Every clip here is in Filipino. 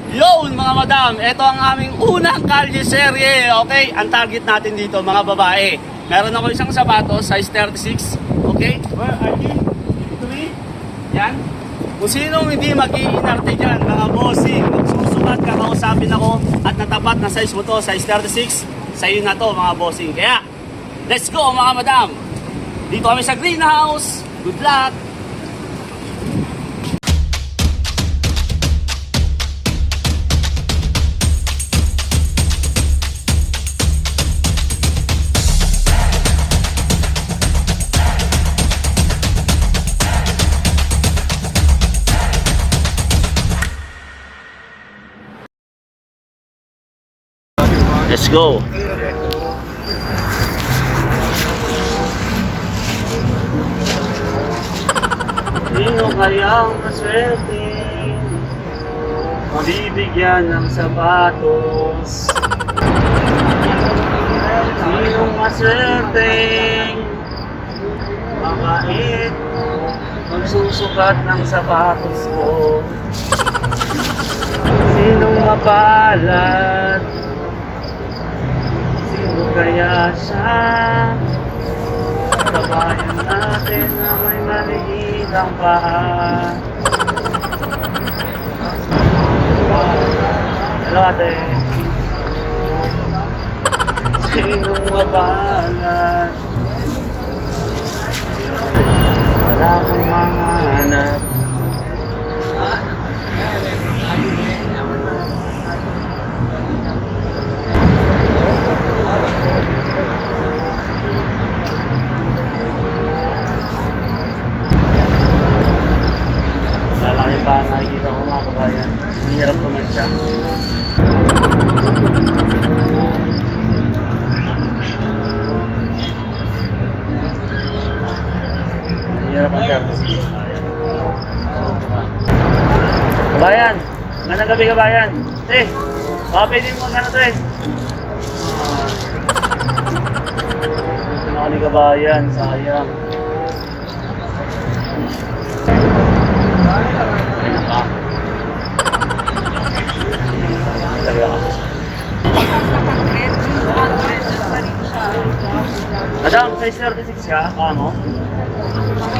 Yun mga madam, ito ang aming unang kalye serye. Okay, ang target natin dito mga babae. Meron ako isang sapatos, size 36. Okay, where are you? Ito yan. Kung sinong hindi mag-iinarte dyan, mga bossing, magsusukat, kakausapin ako at natapat na size mo to, size 36, sa'yo na to mga bossing. Kaya, let's go mga madam. Dito kami sa greenhouse. Good luck. Let's go. Sino kayang maswerte mabibigyan ng sapatos? Sinong maswerte mabait magsusukat ng sapatos ko? Sinong mapalad? Kaya siya kabayan natin na may maliit ang paa. Hello ate. Sinong mabalat? Wala akong mga anak. Lalaki pa nakikita ko mga kabayan. Mahirap naman siya. Mahirap ang siya. Kabayan! Magandang gabi kabayan! Eh! Baka pwede mo magkano to eh! Ito na kami kabayan, sayang. Madam, size 36 ka? Ano?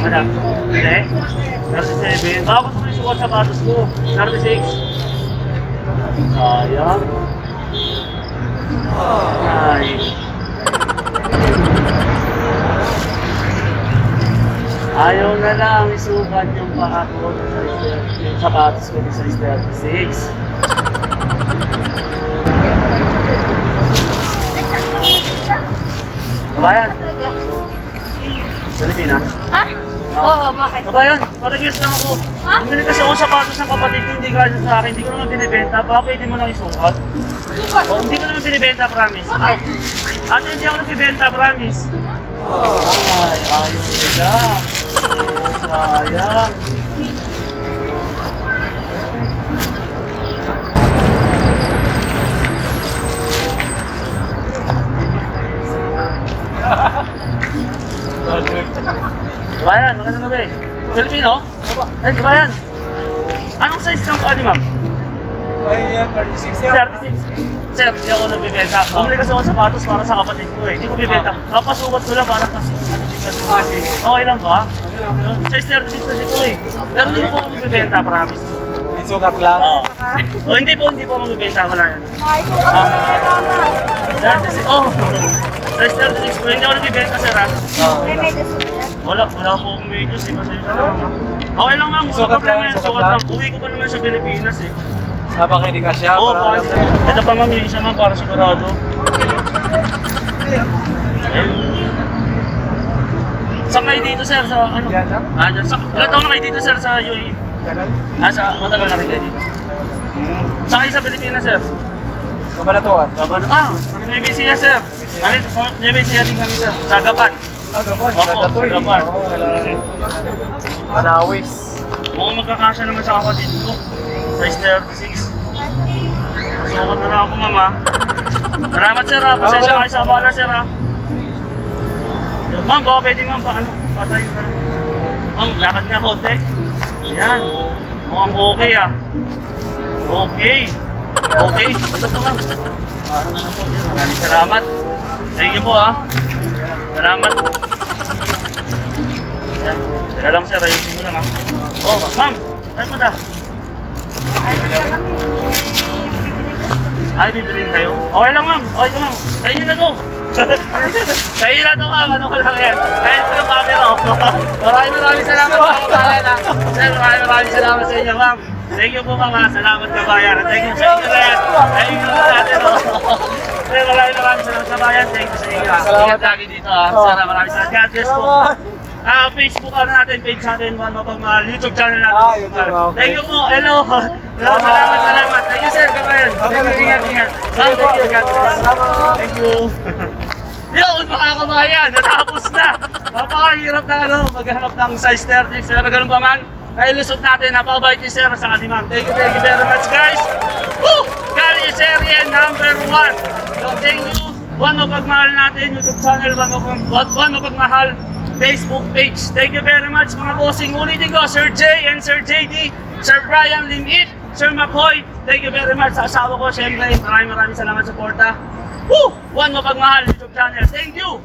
Madam, hindi? 37? Baka gusto mo yung sukat sapatos ko. 36? Sayang. Ay. Ayaw na lang isukat yung paa ko yung sapatos ko sa size 36. Kabayan? Pilipinas? Ha? Oo, bakit? Kabayan, paragis lang ako. Ha? Bumili kasi ako sapatos ng kapatid ko, hindi kaya sa akin, hindi ko naman binibenta. Baka pwede mo lang isukat. O, hindi ko naman binibenta, promise. Ay, ate, hindi ako nagbibenta, promise. Ay, ayaw nila. Sayang. Kabayan, magandang gabi. Filipino? Eh, kabayan. Anong size ng paa ni ma'am? Ay, 36 yan. 36. Sir, hindi ako nagbibenta. Bumili kasi ako sapatos para sa kapatid ko eh. Hindi ko bibenta. Kapasukat ko lang para kasi. Okay lang ba? Size 36 kasi ito eh. Pero hindi ko magbibenta, promise. May sukat lang. Oo. O, hindi po magbibenta. Wala yan. Ay, Oh, size 36 ko. Hindi ako nagbibenta, sir ha. may medyo sulit. Wala po akong videos eh. Pasensya lang. Okay lang ma'am. Sukat lang, Yan. sukat Sukat lang. lang. Uwi ko pa naman sa Pilipinas eh. Napakinig ka siya. Oo, para- ito pa ma'am yung isa ma'am para sigurado. Saan kayo dito sir? Sa ano? Yan lang? Dyan. Ilan taon na kayo dito sir sa UAE? Ganun? Matagal na rin kayo dito. Saan kayo sa Pilipinas sir? Kabalatuan. May BCS sir. May BCS din kami sir. Sa Gapan. Gapan. Opo, Gagatoy. Gapan. Oo, Manawis. Mukhang magkakasya naman sa kapatid ko. Size 36. Sukat na lang ako mama. Salamat sir ha. Pasensya kayo sa abala sir ha. Ma'am, baka pwede ma'am pa ano? Patay ka. Ma'am, lakad nga konti. Yan. Mukhang okay ah. Okay. Okay. Ito po ma'am. Maraming salamat. Thank you po ha. Salamat. Yan. Teka lang sir, ayusin mo lang ha. Oh, ma'am. Saan mo na? Ay, bibilin kayo? Okay lang ma'am. Okay lang ma'am. Kayo na to. Kayo na to ma'am. Ano ko lang yan? Kayo na yung camera. Maraming salamat po. Sir, maraming salamat sa inyo ma'am. Thank you po ma'am. Salamat ka bayan. Thank you sa inyo lahat. Thank you sa atin. Sir, maraming salamat sa bayan. Thank you sa inyo. Ingat lagi dito ha. Sana maraming salamat. God bless po. Facebook natin, page natin, One Mapagmahal, YouTube channel natin. Thank you po. Hello. Salamat. Thank you sir. Kabayan. Ingat. Thank you. God bless. Thank you. Yun, mga kabayan, natapos na. Napakahirap na maghanap ng size 30. Pero ganun pa man, ay lusot natin. Napakabait ni sir sa kanimang. Thank you very much guys. Woo! Kalye Serye number 1. So thank you. One Mapagmahal natin, YouTube channel, One Mapagmahal Facebook page. Thank you very much mga bossing. Ulitin ko, Sir J and Sir JD, Sir Brian Limit, Sir McCoy. Thank you very much sa asawa ko. Siyempre, maraming salamat sa suporta. Woo! One Mapagmahal YouTube channel. Thank you!